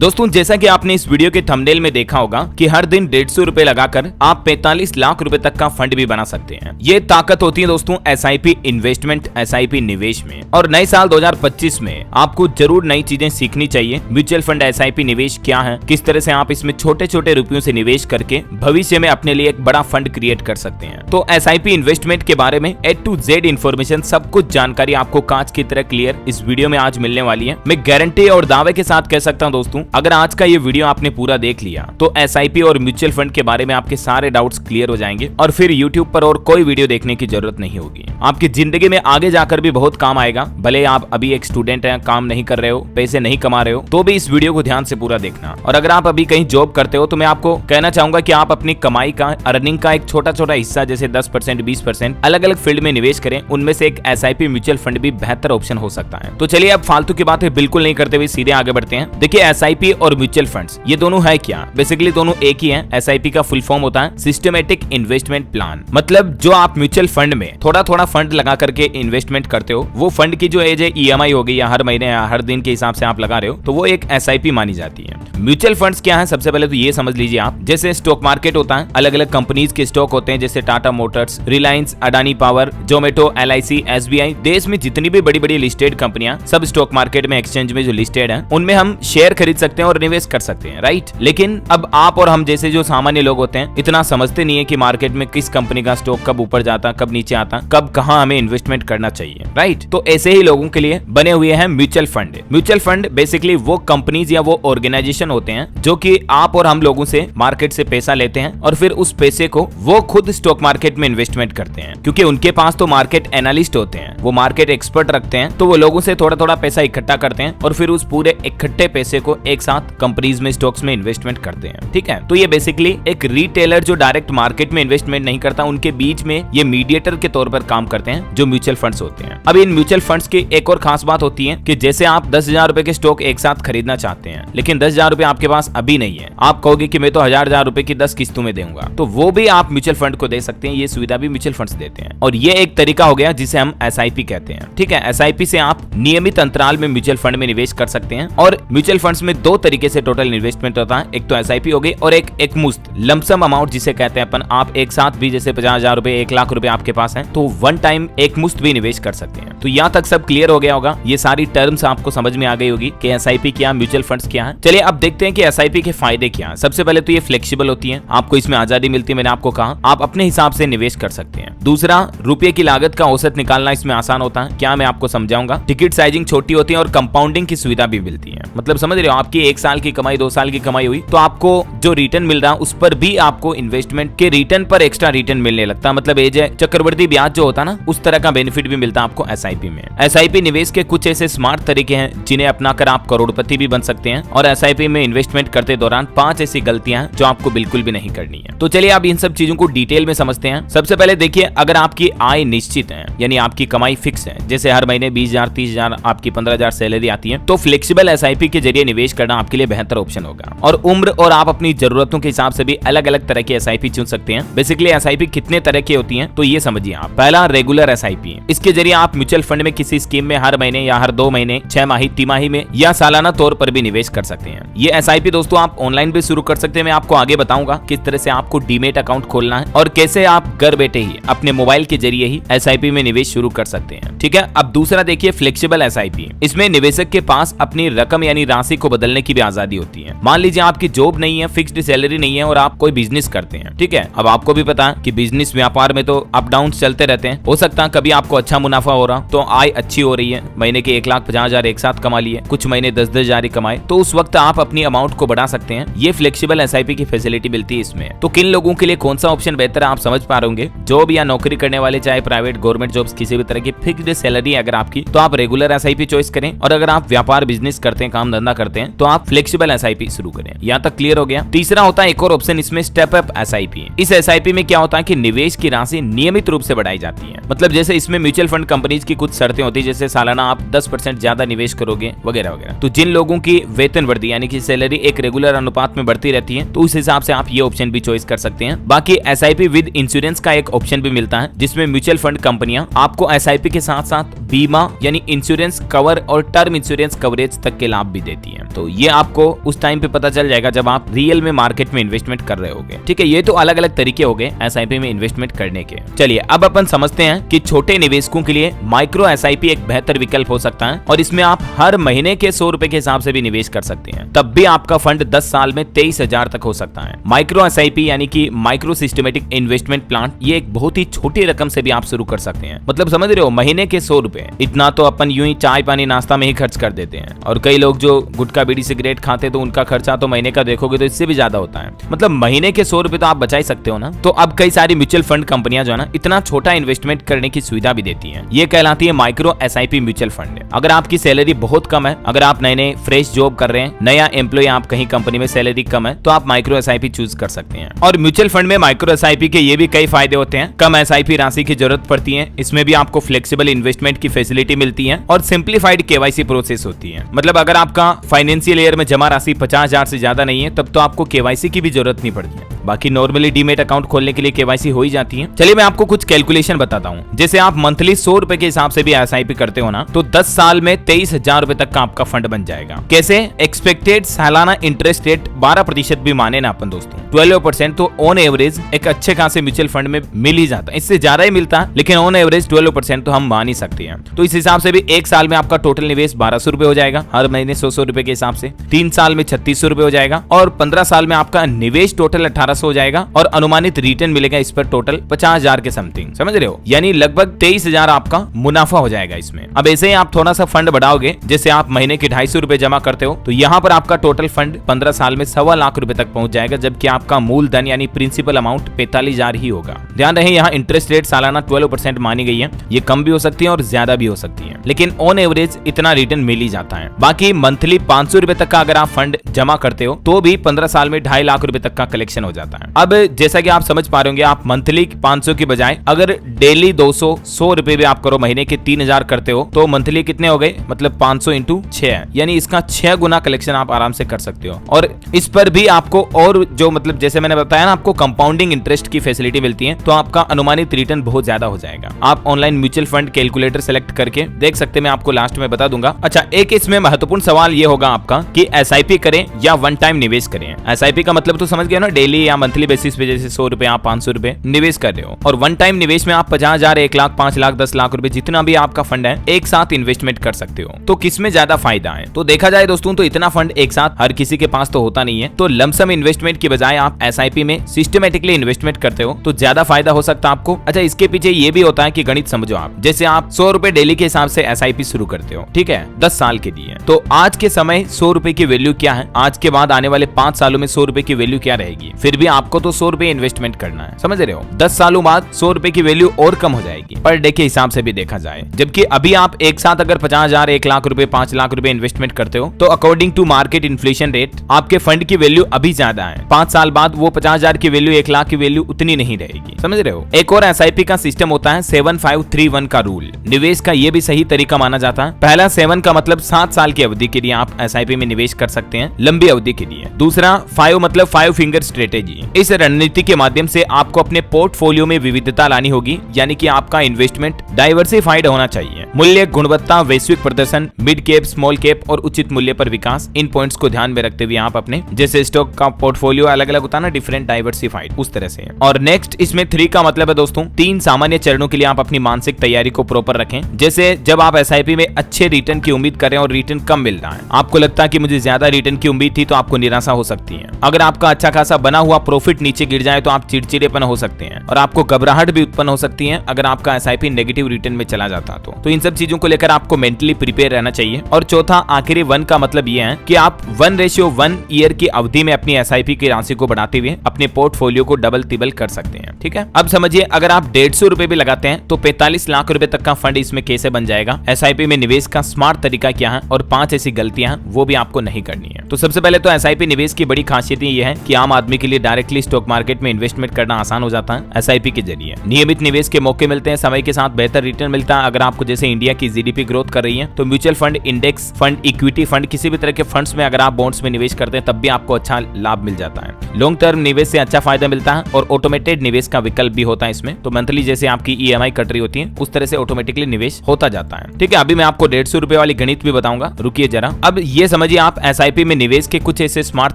दोस्तों जैसा कि आपने इस वीडियो के थंबनेल में देखा होगा कि हर दिन 150 रुपए लगाकर आप 45 लाख रुपए तक का फंड भी बना सकते हैं। ये ताकत होती है दोस्तों एसआईपी इन्वेस्टमेंट, एसआईपी निवेश में। और नए साल 2025 में आपको जरूर नई चीजें सीखनी चाहिए। म्यूचुअल फंड एसआईपी निवेश क्या है, किस तरह से आप इसमें छोटे छोटे रुपयों से निवेश करके भविष्य में अपने लिए एक बड़ा फंड क्रिएट कर सकते हैं। तो एसआईपी इन्वेस्टमेंट के बारे में A to Z इन्फॉर्मेशन, सब कुछ जानकारी आपको कांच की तरह क्लियर इस वीडियो में आज मिलने वाली है। मैं गारंटी और दावे के साथ कह सकता हूं दोस्तों, अगर आज का ये वीडियो आपने पूरा देख लिया तो एसआईपी और म्यूचुअल फंड के बारे में आपके सारे डाउट्स क्लियर हो जाएंगे और फिर यूट्यूब पर और कोई वीडियो देखने की जरूरत नहीं होगी। आपकी जिंदगी में आगे जाकर भी बहुत काम आएगा। भले आप अभी एक स्टूडेंट हैं, काम नहीं कर रहे हो, पैसे नहीं कमा रहे हो, तो भी इस वीडियो को ध्यान से पूरा देखना। और अगर आप अभी कहीं जॉब करते हो तो मैं आपको कहना चाहूंगा कि आप अपनी कमाई का, अर्निंग का एक छोटा छोटा हिस्सा जैसे 10%, 20% अलग अलग फील्ड में निवेश करें। उनमें से एक एसआईपी म्यूचुअल फंड भी बेहतर ऑप्शन हो सकता है। तो चलिए अब फालतू की बातें बिल्कुल नहीं करते हुए सीधे आगे बढ़ते हैं। देखिए एसआईपी और म्यूचुअल फंड्स ये दोनों है क्या? बेसिकली दोनों एक ही है। एसआईपी का फुल फॉर्म होता है सिस्टमैटिक इन्वेस्टमेंट प्लान। मतलब जो आप म्यूचुअल फंड में थोड़ा थोड़ा फंड लगा करके इन्वेस्टमेंट करते हो, वो फंड की जो एज है ईएमआई होगी या हर महीने या हर दिन के हिसाब से आप लगा रहे हो, तो वो एक एसआईपी मानी जाती है। म्यूचुअल फंड्स क्या है? सबसे पहले तो ये समझ लीजिए आप, जैसे स्टॉक मार्केट होता है, अलग अलग कंपनीज के स्टॉक होते हैं जैसे Tata Motors, Reliance, Adani power, Zomato, LIC, SBI. देश में जितनी भी बड़ी बड़ी लिस्टेड कंपनियां सब स्टॉक मार्केट में, एक्सचेंज में जो लिस्टेड है, उनमें हम शेयर खरीद सकते हैं और निवेश कर सकते हैं, राइट। लेकिन अब आप और हम जैसे जो सामान्य लोग होते हैं इतना समझते नहीं है कि मार्केट में किस कंपनी का स्टॉक कब ऊपर जाता, कब नीचे आता, कब कहां हमें इन्वेस्टमेंट करना चाहिए, राइट। तो ऐसे ही लोगों के लिए बने हुए हैं mutual fund. Mutual fund basically वो कंपनीज या वो ऑर्गेनाइजेशन होते हैं जो कि आप और हम लोगों से मार्केट से पैसा लेते हैं और फिर उस पैसे को वो खुद स्टॉक मार्केट में इन्वेस्टमेंट करते हैं। क्योंकि उनके पास तो मार्केट एनालिस्ट होते हैं, वो मार्केट एक्सपर्ट रखते हैं, तो वो लोगों से थोड़ा थोड़ा पैसा इकट्ठा करते हैं और फिर उस पूरे इकट्ठे पैसे को एक साथ कंपनीज में, स्टॉक्स में इन्वेस्टमेंट करते हैं, ठीक है। तो ये बेसिकली एक रिटेलर जो डायरेक्ट मार्केट में इन्वेस्टमेंट नहीं करता, उनके बीच में ये मीडिएटर के तौर पर काम करते हैं जो म्यूचुअल फंड्स होते हैं। अब इन म्यूचुअल फंड्स की एक और खास बात होती है कि जैसे आप 10,000 रुपए के स्टॉक एक साथ खरीदना चाहते हैं, लेकिन 10,000 रुपए आपके पास अभी नहीं है, आप कहोगे कि मैं तो 1,000 रुपए की 10 किस्तों में दूंगा, तो वो भी आप म्यूचुअल फंड को दे सकते हैं। ये सुविधा भी म्यूचुअल फंड्स देते हैं और ये एक तरीका हो गया जिसे हम एसआईपी कहते हैं, ठीक है। एसआईपी से आप नियमित अंतराल में म्यूचुअल फंड में निवेश कर सकते हैं। और म्यूचुअल फंड्स में दो तरीके से टोटल इन्वेस्टमेंट होता है, एक तो एसआईपी हो गई और एक मुश्त लमसम अमाउंट जिसे कहते हैं अपन। आप एक साथ भी जैसे 50,000 रुपए, 1 लाख रुपए आपके पास है, तो वन टाइम एक मुश्त भी निवेश कर सकते हैं। तो यहाँ तक सब क्लियर हो गया होगा, ये सारी टर्म्स आपको समझ में आ गई होगी कि एसआईपी क्या, म्यूचुअल फंड्स क्या है। चलिए अब देखते हैं कि एसआईपी के फायदे क्या है। सबसे पहले तो ये फ्लेक्सिबल होती है, आपको इसमें आजादी मिलती है। मैंने आपको कहा आप अपने हिसाब से निवेश कर सकते हैं। दूसरा, रुपये की लागत का औसत निकालना इसमें आसान होता है। क्या, मैं आपको समझाऊंगा। टिकट साइजिंग छोटी होती है और कंपाउंडिंग की सुविधा भी मिलती है। मतलब समझ रहे हो, आपकी 1 साल की कमाई, 2 साल की कमाई हुई तो आपको जो रिटर्न मिल रहा है उस पर भी आपको इन्वेस्टमेंट के रिटर्न पर एक्स्ट्रा रिटर्न मिलने लगता है। मतलब एज चक्रवर्ती ब्याज जो होता है ना, उस तरह का बेनिफिट भी मिलता है आपको एसआईपी में। एसआईपी निवेश के कुछ ऐसे स्मार्ट तरीके हैं जिन्हें अपनाकर आप करोड़पति भी बन सकते हैं। और एसआईपी में इन्वेस्टमेंट करते दौरान 5 ऐसी गलतियां जो आपको बिल्कुल भी नहीं करनी है। तो चलिए आप इन सब चीजों को डिटेल में समझते हैं। सबसे पहले देखिए, अगर आपकी आय निश्चित है, यानी आपकी कमाई फिक्स है, जैसे हर महीने 20,000, 30,000, आपकी 15,000 सैलरी आती है, तो फ्लेक्सिबल एसआईपी के जरिए निवेश करना आपके लिए बेहतर ऑप्शन होगा। और उम्र और आप अपनी जरूरतों के हिसाब से भी अलग अलग तरह की एसआईपी चुन सकते हैं। बेसिकली एसआईपी कितने तरह की होती हैं तो ये समझिए आप। पहला, रेगुलर एसआईपी। इसके जरिए आप म्यूचुअल फंड में किसी स्कीम में हर महीने या हर 2 महीने, 6 माही, तिमाही में या सालाना तौर पर भी निवेश कर सकते हैं। ये एसआईपी दोस्तों आप ऑनलाइन भी शुरू कर सकते हैं। मैं आपको आगे बताऊंगा किस तरह से आपको डीमेट अकाउंट खोलना है और कैसे आप घर बैठे ही अपने मोबाइल के जरिए ही एसआईपी में निवेश शुरू कर सकते हैं, ठीक है। अब दूसरा देखिए, फ्लेक्सिबल एसआईपी। इसमें निवेशक के पास अपनी रकम यानी राशि को बदलने की भी आजादी होती है। मान लीजिए आपकी जॉब नहीं है, फिक्स्ड सैलरी नहीं है और आप कोई बिजनेस करते हैं, ठीक है। अब आपको भी पता है कि बिजनेस व्यापार में तो अप डाउन चलते रहते हैं। हो सकता है कभी आपको अच्छा मुनाफा हो रहा, तो आय अच्छी हो रही है, महीने के 1,50,000 एक साथ कमा लिए, कुछ महीने 10,000 कमाए, तो उस वक्त आप अपनी अमाउंट को बढ़ा सकते हैं। ये फ्लेक्सिबल एसआईपी की फैसिलिटी मिलती है इसमें। तो किन लोगों के लिए कौन सा ऑप्शन बेहतर है आप समझ पा रहे होंगे। जॉब या नौकरी करने वाले, चाहे प्राइवेट, गवर्नमेंट जॉब्स, किसी भी तरह की फिक्स्ड सैलरी अगर आपकी, तो आप रेगुलर एसआईपी चॉइस करें। और अगर आप व्यापार, बिजनेस करते हैं, काम धंधा करते हैं, तो आप फ्लेक्सिबल एसआईपी शुरू करें। यहाँ तक क्लियर हो गया। तीसरा होता है एक और ऑप्शन इसमें, स्टेप अप एसआईपी। इस एसआईपी में क्या होता है कि निवेश की राशि नियमित रूप से बढ़ाई जाती है। मतलब जैसे इसमें म्यूचुअल फंड कंपनीज की कुछ शर्तें होती है, जैसे सालाना आप 10% ज्यादा निवेश करोगे वगैरह वगैरह। तो जिन लोगों की वेतन वृद्धि यानी कि सैलरी एक रेगुलर अनुपात में बढ़ती रहती है, तो उस हिसाब से आप ये ऑप्शन भी चॉइस कर सकते हैं। बाकी एसआईपी विद इंश्योरेंस का एक ऑप्शन भी मिलता है, जिसमें म्यूचुअल फंड कंपनियां आपको एसआईपी के साथ साथ बीमा यानी इंश्योरेंस कवर और टर्म इंश्योरेंस कवरेज तक के लाभ भी देती है। तो ये आपको उस टाइम पे पता चल जाएगा जब आप रियल में मार्केट में इन्वेस्टमेंट कर रहे होगे। ठीक है, ये तो अलग अलग तरीके हो गए एसआईपी में इन्वेस्टमेंट करने के। चलिए अब अपन समझते हैं कि छोटे निवेशकों के लिए माइक्रो एसआईपी एक बेहतर विकल्प हो सकता है और इसमें आप हर महीने के 100 रुपए के हिसाब से भी निवेश कर सकते हैं, तब भी आपका फंड 10 साल में 23,000 तक हो सकता है। माइक्रो एसआईपी यानी कि माइक्रो सिस्टमेटिक इन्वेस्टमेंट प्लान, ये एक बहुत ही छोटी रकम से भी आप शुरू कर सकते हैं। मतलब समझ रहे हो, महीने के 100 रुपए, इतना तो अपन यूं ही चाय पानी नाश्ता में ही खर्च कर देते हैं। और कई लोग जो गुटखा बीड़ी सिगरेट खाते तो उनका खर्चा तो महीने का देखोगे तो इससे भी ज्यादा होता है। मतलब महीने के 100 रुपए तो आप बचा ही सकते हो ना। तो अब कई सारी म्यूचुअल फंड कंपनियां जो है ना, इतना छोटा इन्वेस्टमेंट करने की सुविधा भी देती हैं। ये कहलाती है माइक्रो एसआईपी म्यूचुअल फंड। अगर आपकी सैलरी बहुत कम है, अगर आप नए नए फ्रेश जॉब कर रहे हैं, नया एम्प्लॉय, आप कहीं कंपनी में सैलरी कम है, तो आप माइक्रो एसआईपी चूज कर सकते हैं। और म्यूचुअल फंड में माइक्रो एसआईपी के ये भी कई फायदे होते हैं। कम एसआईपी राशि की जरूरत पड़ती है, इसमें भी आपको फ्लेक्सिबल इन्वेस्टमेंट की फैसिलिटी मिलती है और सिंप्लीफाइड केवाईसी प्रोसेस होती है। मतलब अगर आपका फाइनेंशियल ईयर में जमा राशि 50,000 से ज्यादा नहीं है, तब तो आपको केवाईसी की भी जरूरत नहीं पड़ती है। बाकी नॉर्मली डीमेट अकाउंट खोलने के लिए केवाईसी हो ही जाती है। चलिए मैं आपको कुछ कैलकुलेशन बताता हूँ। जैसे आप मंथली 100 रुपए के हिसाब से भी एसआईपी करते हो ना, तो 10 साल में 23,000 रुपए तक का आपका फंड बन जाएगा। कैसे? एक्सपेक्टेड सालाना इंटरेस्ट रेट 12% भी माने ना अपन दोस्तों, 12%, तो ऑन एवरेज एक अच्छे खासे म्यूचुअल फंड में मिल ही जाता है। इससे ज्यादा ही मिलता है, लेकिन ऑन एवरेज 12% तो हम मान ही सकते हैं। तो इस हिसाब से भी एक साल में आपका टोटल निवेश 1,200 रुपए हो जाएगा, हर महीने 100 रुपए के हिसाब से। 3 साल में 3,600 रुपए हो जाएगा और 15 साल में आपका निवेश टोटल 1,800 हो जाएगा और अनुमानित रिटर्न मिलेगा इस पर टोटल 50,000 के समथिंग। समझ रहे हो, यानी लगभग 23,000 आपका मुनाफा हो जाएगा इसमें। अब ऐसे ही आप थोड़ा सा फंड बढ़ाओगे, जैसे आप महीने के 250 रुपए जमा करते हो, तो यहाँ पर आपका टोटल फंड 15 साल में 1.25 लाख रुपए तक पहुंच जाएगा, जबकि आपका मूलधन यानी प्रिंसिपल अमाउंट 45,000 ही होगा। ध्यान रहे, यहाँ इंटरेस्ट रेट सालाना 12% मानी गई है। ये कम भी हो सकती है और ज्यादा भी हो सकती है, लेकिन ऑन एवरेज इतना रिटर्न मिल ही जाता है। बाकी मंथली 500 रुपए तक का अगर आप फंड जमा करते हो तो भी 15 साल में 2.5 लाख रुपए तक का कलेक्शन हो जाता है। अब जैसा कि आप समझ पा रहे होंगे, आप मंथली 500 की बजाय अगर डेली 200 रुपए भी आप करो, महीने के 3,000 करते हो, तो मंथली कितने हो गए? मतलब 500 इंटू 6, यानी इसका 6 गुना कलेक्शन आप आराम से कर सकते हो। और इस पर भी आपको और जो मतलब जैसे मैंने बताया ना, आपको कंपाउंडिंग इंटरेस्ट की फैसिलिटी मिलती है, तो आपका अनुमानित रिटर्न बहुत ज्यादा हो जाएगा। आप online mutual fund calculator select करके देख सकते हैं, मैं आपको लास्ट में बता दूंगा। अच्छा, एक इसमें महत्वपूर्ण सवाल ये होगा आपका कि एसआईपी करें या वन टाइम निवेश करें। एसआईपी का मतलब तो समझ गए ना, डेली या मंथली बेसिस पे, जैसे 100 रुपए आप 500 रुपए निवेश कर रहे हो। और वन टाइम निवेश में आप 50,000, 1 लाख, 5 लाख, 10 लाख रुपए, जितना भी आपका फंड है, एक साथ इन्वेस्टमेंट कर सकते हो। तो किसमें ज्यादा फायदा है? तो देखा जाए दोस्तों, तो इतना फंड एक साथ हर किसी के पास तो होता नहीं है। तो लमसम इन्वेस्टमेंट की बजाय आप एसआईपी में सिस्टमेटिकली इन्वेस्टमेंट करते हो तो ज्यादा फायदा हो सकता है आपको। अच्छा, इसके पीछे ये भी होता है कि गणित समझो आप, जैसे आप 100 रुपए डेली के हिसाब से एसआईपी शुरू करते हो, ठीक है, 10 साल के लिए। तो आज के समय 100 रुपए की वैल्यू क्या है? आज के बाद आने वाले 5 सालों में 100 रुपए की वैल्यू क्या रहेगी? फिर भी आपको तो 100 रुपए इन्वेस्टमेंट करना है, समझ रहे हो। 10 सालों बाद 100 रुपए की वैल्यू और कम हो जाएगी पर डे के हिसाब से भी देखा जाए। जबकि अभी आप एक साथ अगर 50,000, 1 लाख रुपए, 5 लाख रुपए इन्वेस्टमेंट करते हो, तो according to market inflation rate आपके फंड की वैल्यू अभी ज्यादा है। 5 साल बाद वो 50,000 की वैल्यू, 1 लाख की वैल्यू उतनी नहीं रहेगी, समझ रहे हो। एक और एसआईपी का सिस्टम होता है 7531 का रूल। निवेश का ये भी सही तरीका माना जाता है। पहला 7 का मतलब 7 साल की अवधि के लिए आप एसआईपी में निवेश कर सकते हैं, लंबी अवधि के लिए। दूसरा 5 मतलब 5 फिंगर स्ट्रेटेजी। इस रणनीति के माध्यम से आपको अपने पोर्टफोलियो में विविधता लानी होगी, यानी कि आपका इन्वेस्टमेंट डाइवर्सिफाइड होना चाहिए। मूल्य, गुणवत्ता, वैश्विक प्रदर्शन, मिड कैप, स्मॉल कैप और उचित मूल्य पर विकास, इन पॉइंट्स को ध्यान में रखते हुए आप अपने, जैसे स्टॉक का पोर्टफोलियो अलग अलग होता है ना, डिफरेंट डाइवर्सिफाइड, उस तरह से। और नेक्स्ट इसमें 3 का मतलब है दोस्तों, 3 सामान्य चरणों के लिए आप अपनी मानसिक तैयारी को प्रॉपर रखें। जैसे जब आप एसआईपी में अच्छे रिटर्न की उम्मीद कर रहे हैं और रिटर्न कम मिल रहा है, आपको लगता है कि मुझे ज्यादा रिटर्न की उम्मीद थी, तो आपको निराशा हो सकती है। अगर आपका अच्छा खासा बना हुआ प्रॉफिट नीचे गिर जाए तो आप चिड़चिड़ेपन हो सकते हैं और आपको घबराहट भी उत्पन्न हो सकती है अगर आपका एसआईपी नेगेटिव रिटर्न में चला जाता तो इन सब चीजों को लेकर आपको मेंटली प्रिपेयर रहना चाहिए। और चौथा आखिरी 1 का मतलब ये है कि आप 1:1 ईयर की अवधि में अपनी एसआईपी की राशि को बढ़ाते हुए अपने पोर्टफोलियो को डबल तिबल कर सकते हैं, ठीक है। अब समझिए, अगर आप 150 रुपए भी लगाते हैं तो 45 लाख रुपए तक का फंड इसमें कैसे बन जाएगा। एसआईपी में निवेश का स्मार्ट तरीका क्या है और 5 ऐसी गलतियां हैं वो भी आपको नहीं करनी है। तो सबसे पहले तो एसआईपी निवेश की बड़ी खासियत ये है कि आम आदमी के लिए डायरेक्टली स्टॉक मार्केट में इन्वेस्टमेंट करना आसान हो जाता है एसआईपी के जरिए। नियमित निवेश के मौके मिलते हैं, समय के साथ बेहतर रिटर्न मिलता है। अगर आपको जैसे इंडिया की जीडीपी ग्रोथ कर रही है तो mutual fund, index fund, equity fund, किसी भी तरह के फंड्स में अगर आप बॉन्ड्स में निवेश करते हैं तब भी आपको अच्छा लाभ मिल जाता है। लॉन्ग टर्म निवेश से अच्छा फायदा मिलता है और ऑटोमेटेड निवेश का विकल्प भी होता है इसमें। तो मंथली जैसे आपकी ईएमआई कट रही होती है उस तरह से ऑटोमेटिकली निवेश होता जाता है, ठीक है। अभी मैं आपको 150 रुपए वाली गणित भी बताऊंगा, रुकिए जरा। अब ये समझिए आप एसआईपी में निवेश के कुछ ऐसे स्मार्ट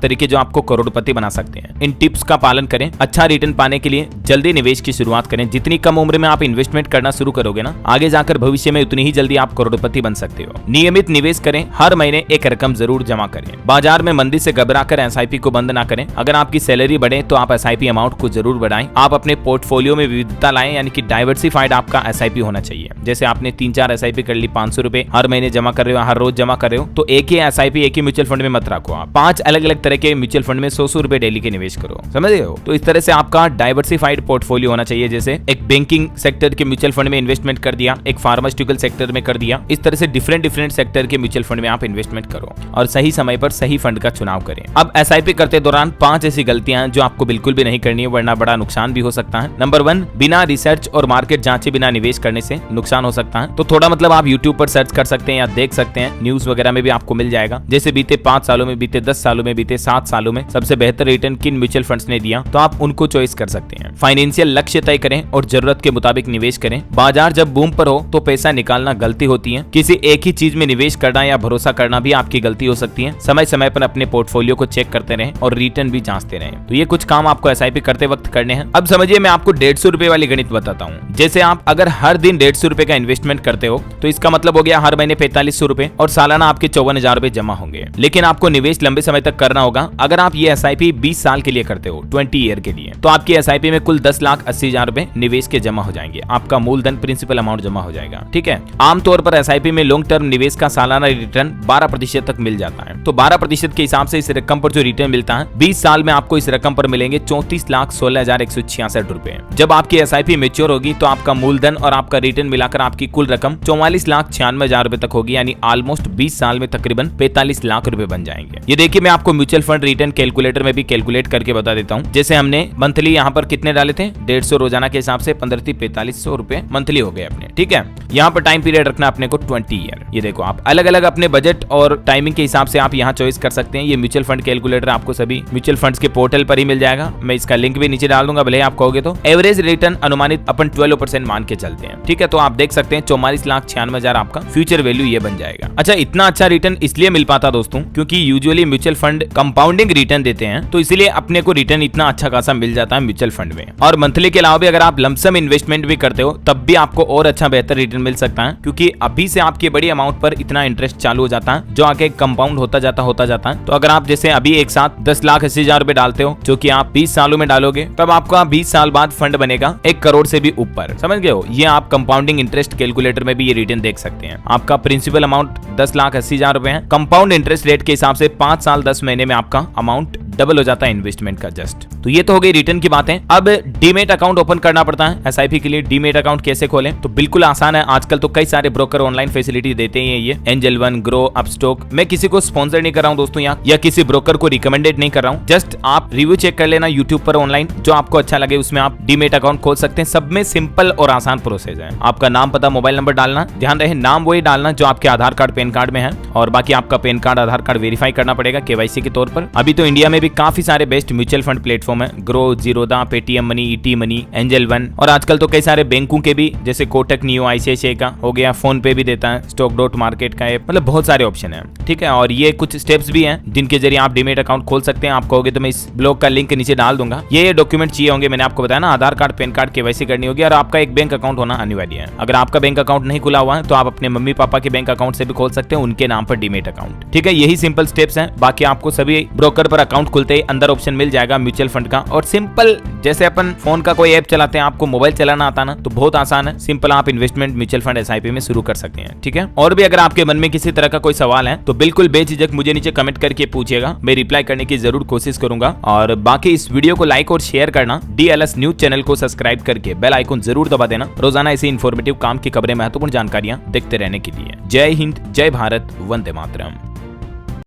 तरीके जो आपको करोड़पति बना सकते हैं। इन टिप्स का पालन करें, अच्छा रिटर्न पाने के लिए जल्दी निवेश की शुरुआत करें। जितनी कम उम्र में आप इन्वेस्टमेंट करना शुरू करोगे ना, आगे जाकर भविष्य में उतनी ही जल्दी आप करोड़पति बन सकते हो। नियमित निवेश करें, हर महीने एक रकम जरूर जमा करें। बाजार में मंदी से घबराकर एसआईपी को बंद ना करें। अगर आपकी सैलरी बढ़े तो आप एसआईपी अमाउंट को जरूर बढ़ाएं। आप अपने पोर्टफोलियो में विविधता लाएं, यानी कि डाइवर्सिफाइड आपका एसआईपी होना चाहिए। जैसे आपने 3-4 एसआईपी कर ली, 500 रुपए हर महीने जमा कर रहे हो, हर रोज जमा कर रहे हो, तो एक ही एसआईपी एक ही म्यूचुअल फंड में मत रखो। आप 5 अलग अलग तरह के म्यूचुअल फंड में 100 रुपए डेली के निवेश करो, समझ रहे हो? तो इस तरह से आपका डाइवर्सिफाइड पोर्टफोलियो होना चाहिए। जैसे एक बैंकिंग सेक्टर के म्यूचुअल फंड में इन्वेस्टमेंट कर दिया, एक फार्मास्यूटिकल सेक्टर में कर दिया। इस तरह से डिफरेंट सेक्टर के म्यूचुअल फंड में आप इन्वेस्टमेंट करो और सही समय पर सही फंड का चुनाव करें। अब एसआईपी करते दौरान 5 ऐसी गलतियां हैं जो आपको बिल्कुल भी नहीं करनी है, वरना बड़ा नुकसान भी हो सकता है। नंबर 1, बिना रिसर्च और मार्केट जांचे बिना निवेश करने से नुकसान हो सकता है। तो थोड़ा मतलब आप यूट्यूब पर सर्च कर सकते हैं या देख सकते हैं, न्यूज वगैरह में भी आपको मिल जाएगा। जैसे बीते 5 सालों में, बीते 10 सालों में, बीते 7 सालों में सबसे बेहतर रिटर्न किन म्यूचुअल फंड्स ने दिया, तो आप उनको चॉइस कर सकते हैं। फाइनेंशियल लक्ष्य तय करें और जरूरत के मुताबिक निवेश करें। बाजार जब बूम पर हो तो पैसा निकालना गलती होती है। किसी एक ही चीज में निवेश करना या भरोसा करना भी आपकी गलती हो सकती है। समय समय पर अपने पोर्टफोलियो को चेक करते रहें और रिटर्न भी जांचते रहें। तो ये कुछ काम आपको एसआईपी करते वक्त करने हैं। अब समझिए, मैं आपको 150 रुपए वाली गणित बताता हूँ। जैसे आप अगर हर दिन 150 रुपए का इन्वेस्टमेंट करते हो तो इसका मतलब हो गया हर महीने 4500 रुपए और सालाना आपके 54,000 रुपए जमा होंगे। लेकिन आपको निवेश लंबे समय तक करना होगा। अगर आप ये एसआईपी 20 साल के लिए करते हो, 20 ईयर के लिए, तो आपकी एसआईपी में कुल 10,80,000 रुपए निवेश के जमा हो जाएंगे। आपका मूलधन प्रिंसिपल अमाउंट जमा हो जाएगा, ठीक है। आमतौर पर एसआईपी में लॉन्ग टर्म निवेश का सालाना रिटर्न 12% तक मिल जाता है। तो 12% के हिसाब से इस रकम पर जो रिटर्न मिलता है, 20 साल में आपको इस रकम पर मिलेंगे 34,16,166 रुपए। जब आपकी एसआईपी मैच्योर होगी तो आपका मूलधन और आपका रिटर्न मिलाकर आपकी कुल रकम 44,96,000 रुपए तक होगी, यानी ऑलमोस्ट 20 साल में तकरीबन 45 लाख रुपए बन जाएंगे। ये देखिए, मैं आपको म्यूचुअल फंड रिटर्न कैलकुलेटर में भी कैलकुलेट करके बता देता हूँ। जैसे हमने मंथली यहाँ पर कितने डाले थे, 150 रोजाना के हिसाब से 15,4500 रुपए मंथली हो गए अपने, ठीक है। यहाँ पर टाइम पीरियड रखना अपने को 20 ईयर। ये देखो, आप अलग अलग अपने बजट और टाइमिंग के हिसाब से आप यहाँ चॉइस कर सकते हैं। ये म्यूचुअल फंड कैलकुलेटर आपको सभी म्यूचुअल फंड्स के पोर्टल पर ही मिल जाएगा। मैं इसका लिंक भी नीचे डाल दूंगा, भले आप कहोगे तो। एवरेज रिटर्न अनुमानित अपन 12% मान के चलते हैं, ठीक है। तो आप देख सकते हैं 44,96,000 आपका फ्यूचर वैल्यू ये बन जाएगा। अच्छा, इतना अच्छा रिटर्न इसलिए मिल पाता दोस्तों क्योंकि usually mutual fund compounding return देते हैं, तो इसलिए अपने को रिटर्न इतना अच्छा खासा मिल जाता है म्यूचुअल फंड में। और मंथली के अलावा भी अगर आप लमसम इन्वेस्टमेंट भी करते हो तब भी आपको और अच्छा बेहतर रिटर्न मिल सकता है, क्योंकि अभी से आपकी बड़ी अमाउंट पर इतना इंटरेस्ट चालू हो जाता है जो आगे कंपाउंड होता जाता है। तो अगर आप जैसे अभी एक साथ 10,80,000 रुपए डालते हो, जो कि आप 20 सालों में डालोगे, तब आपका 20 साल बाद फंड बनेगा 1 करोड़ से भी ऊपर, समझ गए हो। ये आप कंपाउंडिंग इंटरेस्ट कैलकुलेटर में भी ये रिटर्न देख सकते हैं। आपका प्रिंसिपल अमाउंट 10,80,000 रुपए है। कंपाउंड इंटरेस्ट रेट के हिसाब से 5 साल 10 महीने में आपका अमाउंट डबल हो जाता है इन्वेस्टमेंट का जस्ट। तो ये तो हो गई रिटर्न की बातें। अब डीमेट अकाउंट ओपन करना पड़ता है एसआईपी के लिए। डीमेट अकाउंट कैसे खोलें, तो बिल्कुल आसान है। आजकल तो कई सारे ब्रोकर ऑनलाइन फैसिलिटी देते हैं, ये एंजल वन, ग्रो, अपस्टॉक। मैं किसी को स्पॉन्सर नहीं कर रहा हूं दोस्तों यहाँ, या किसी ब्रोकर को रिकमेंडेड नहीं कर रहा हूं। जस्ट आप रिव्यू चेक कर लेना यूट्यूब पर ऑनलाइन, जो आपको अच्छा लगे उसमें आप डीमेट अकाउंट खोल सकते हैं। सब में सिंपल और आसान प्रोसेस है। आपका नाम, पता, मोबाइल नंबर डालना, ध्यान रहे नाम वही डालना जो आपके आधार कार्ड, पैन कार्ड में है, और बाकी आपका पैन कार्ड, आधार कार्ड वेरीफाई करना पड़ेगा केवाईसी के तौर पर। अभी तो इंडिया में भी काफी सारे बेस्ट म्यूचुअल फंड प्लेटफॉर्म है, grow, Zerodha, Paytm money, ET money, angel one, और आजकल तो कई सारे बैंकों के भी, जैसे कोटक नियो, आईसीआईसीआई का हो गया, फोन पे भी देता है, स्टॉक डॉट मार्केट का ऐप, मतलब बहुत सारे ऑप्शन है, ठीक है। और ये कुछ स्टेप्स भी हैं जिनके जरिए आप डीमेट अकाउंट खोल सकते हैं। आप कहोगे तो मैं इस ब्लॉग का लिंक नीचे डाल दूंगा। ये डॉक्यूमेंट चाहिए होंगे, मैंने आपको बताया ना, आधार कार्ड, पैन कार्ड, केवाईसी करनी होगी, और आपका एक बैंक अकाउंट होना अनिवार्य है। अगर आपका बैंक अकाउंट नहीं खुला हुआ है तो आप अपने मम्मी पापा के बैंक अकाउंट से भी खोल सकते हैं, उनके नाम पर डीमेट अकाउंट, ठीक है। यही सिंपल स्टेप्स हैं। बाकी आपको सभी ब्रोकर पर अकाउंट खुलते ही अंदर ऑप्शन मिल जाएगा म्यूचुअल फंड का। और सिंपल, जैसे अपन फोन का कोई ऐप चलाते हैं, आपको मोबाइल चलाना आता ना, तो बहुत आसान है, सिंपल आप इन्वेस्टमेंट म्यूचुअल फंड एसआईपी में शुरू कर सकते हैं, ठीक है। और भी अगर आपके मन में किसी तरह का कोई सवाल है तो बिल्कुल बेझिझक मुझे नीचे कमेंट करके पूछिएगा, मैं रिप्लाई करने की जरूर कोशिश करूंगा। और बाकी इस वीडियो को लाइक और शेयर करना, DLS न्यूज चैनल को सब्सक्राइब करके बेल आइकन जरूर दबा देना, रोजाना ऐसी इन्फॉर्मेटिव काम की खबरें, महत्वपूर्ण जानकारियां देखते रहने के लिए। जय हिंद, जय भारत, वंदे मातरम।